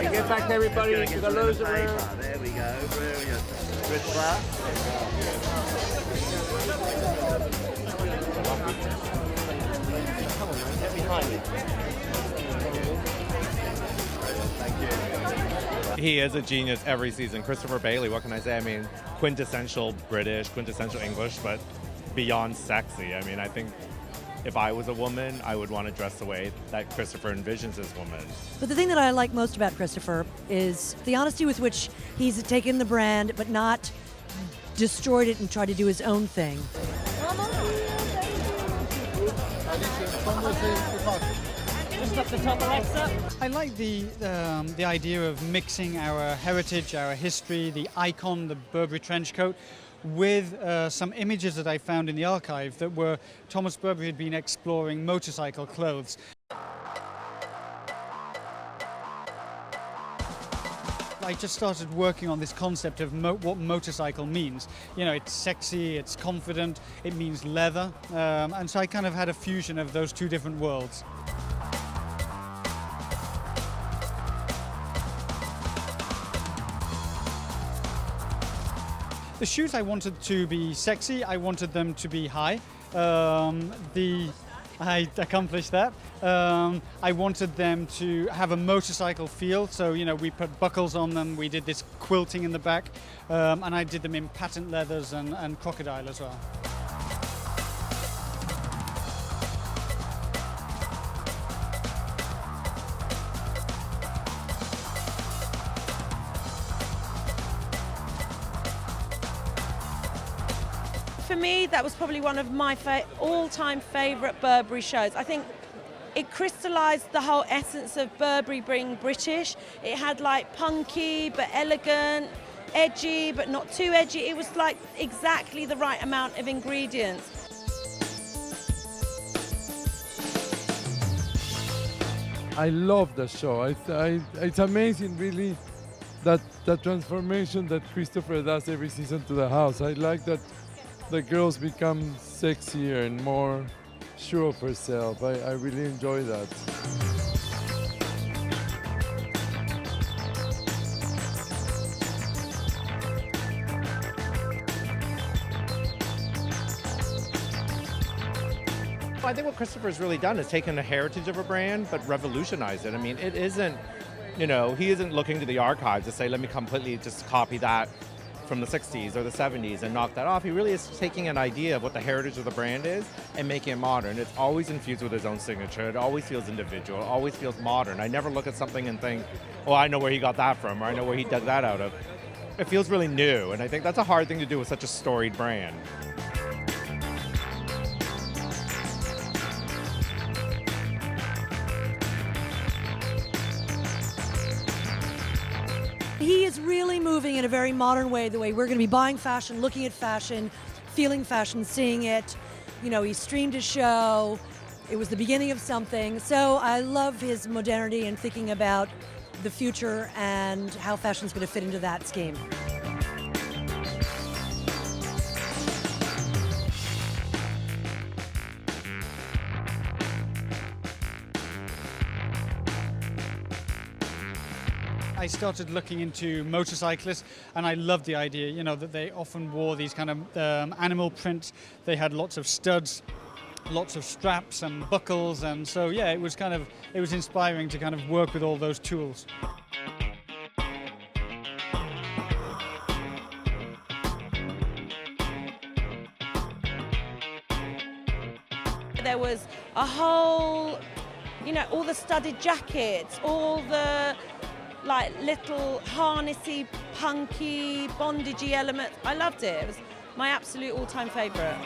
Get back, everybody. Get The loads of room. paper. There we go. Brilliant. Christopher. Come on, man. Get behind me. Thank you. He is a genius every season. Christopher Bailey, what can I say? I mean, quintessential British, quintessential English, but beyond sexy. I mean, I think if I was a woman, I would want to dress the way that Christopher envisions his woman. But the thing that I like most about Christopher is the honesty with which he's taken the brand but not destroyed it and tried to do his own thing. I like the idea of mixing our heritage, our history, the icon, the Burberry trench coat, with some images that I found in the archive that were Thomas Burberry had been exploring motorcycle clothes. I just started working on this concept of what motorcycle means. You know, it's sexy, it's confident, it means leather, and so I kind of had a fusion of those two different worlds. The shoes I wanted to be sexy, I wanted them to be high. I accomplished that. I wanted them to have a motorcycle feel, so you know we put buckles on them, we did this quilting in the back, and I did them in patent leathers and crocodile as well. For me, that was probably one of my all-time favourite Burberry shows. I think it crystallised the whole essence of Burberry being British. It had like punky but elegant, edgy but not too edgy. It was like exactly the right amount of ingredients. I love the show. It's amazing, really, that transformation that Christopher does every season to the house. I like that the girls become sexier and more sure of herself. I really enjoy that. I think what Christopher's really done is taken the heritage of a brand, but revolutionized it. I mean, it isn't, you know, he isn't looking to the archives to say, let me completely just copy that from the 60s or the 70s and knock that off. He really is taking an idea of what the heritage of the brand is and making it modern. It's always infused with his own signature. It always feels individual. It always feels modern. I never look at something and think, oh, I know where he got that from, or I know where he dug that out of. It feels really new, and I think that's a hard thing to do with such a storied brand. He is really moving in a very modern way, the way we're going to be buying fashion, looking at fashion, feeling fashion, seeing it. You know, he streamed his show. It was the beginning of something. So I love his modernity and thinking about the future and how fashion's going to fit into that scheme. I started looking into motorcyclists, and I loved the idea, you know, that they often wore these kind of animal print. They had lots of studs, lots of straps and buckles, and so yeah, it was inspiring to kind of work with all those tools. There was a whole, you know, all the studded jackets, all the like little harnessy, punky, bondagey elements. I loved it. It was my absolute all-time favourite.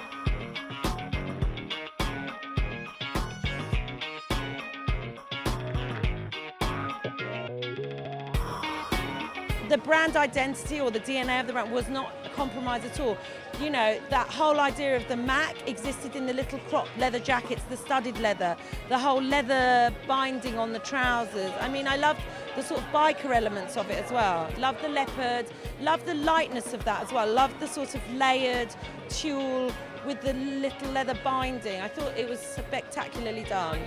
The brand identity or the DNA of the brand was not a compromise at all. You know, that whole idea of the Mac existed in the little crop leather jackets, the studded leather, the whole leather binding on the trousers. I mean, I loved the sort of biker elements of it as well. Loved the leopard, loved the lightness of that as well. Loved the sort of layered tulle with the little leather binding. I thought it was spectacularly done.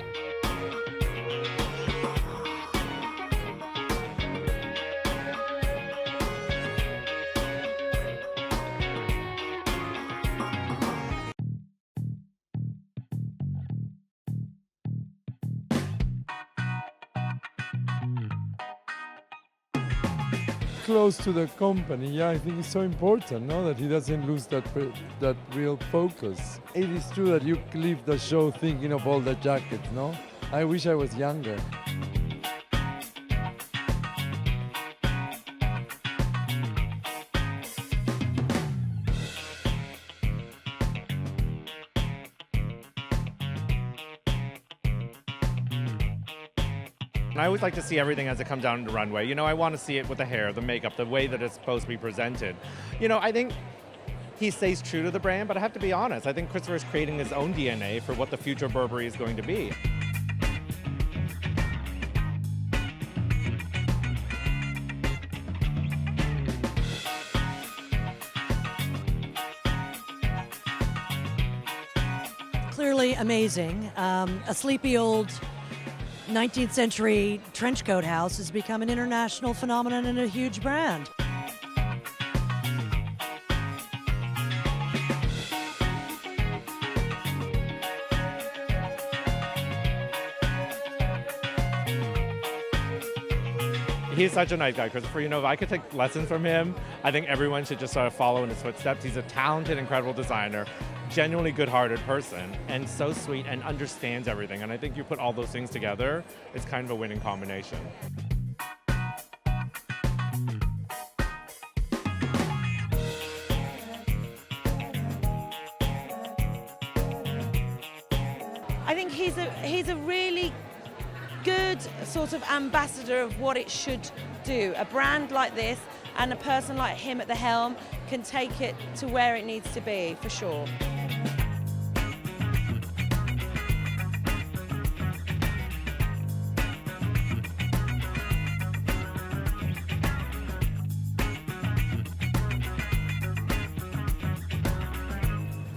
close to the company. Yeah, I think it's so important, no, that he doesn't lose that real focus. It is true that you leave the show thinking of all the jackets, no? I wish I was younger. And I always like to see everything as it comes down to runway. You know, I want to see it with the hair, the makeup, the way that it's supposed to be presented. You know, I think he stays true to the brand, but I have to be honest, I think Christopher is creating his own DNA for what the future of Burberry is going to be. Clearly amazing. A sleepy old 19th century trench coat house has become an international phenomenon and a huge brand. He's such a nice guy, Christopher. You know, if I could take lessons from him, I think everyone should just sort of follow in his footsteps. He's a talented, incredible designer, genuinely good-hearted person, and so sweet and understands everything. And I think you put all those things together, it's kind of a winning combination. I think he's a really good sort of ambassador of what it should do. A brand like this and a person like him at the helm can take it to where it needs to be, for sure.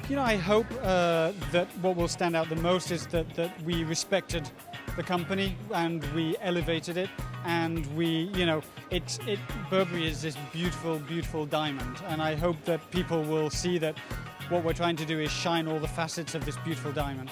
You know, I hope that what will stand out the most is that we respected the company and we elevated it, and we, you know, Burberry is this beautiful, beautiful diamond, and I hope that people will see that what we're trying to do is shine all the facets of this beautiful diamond.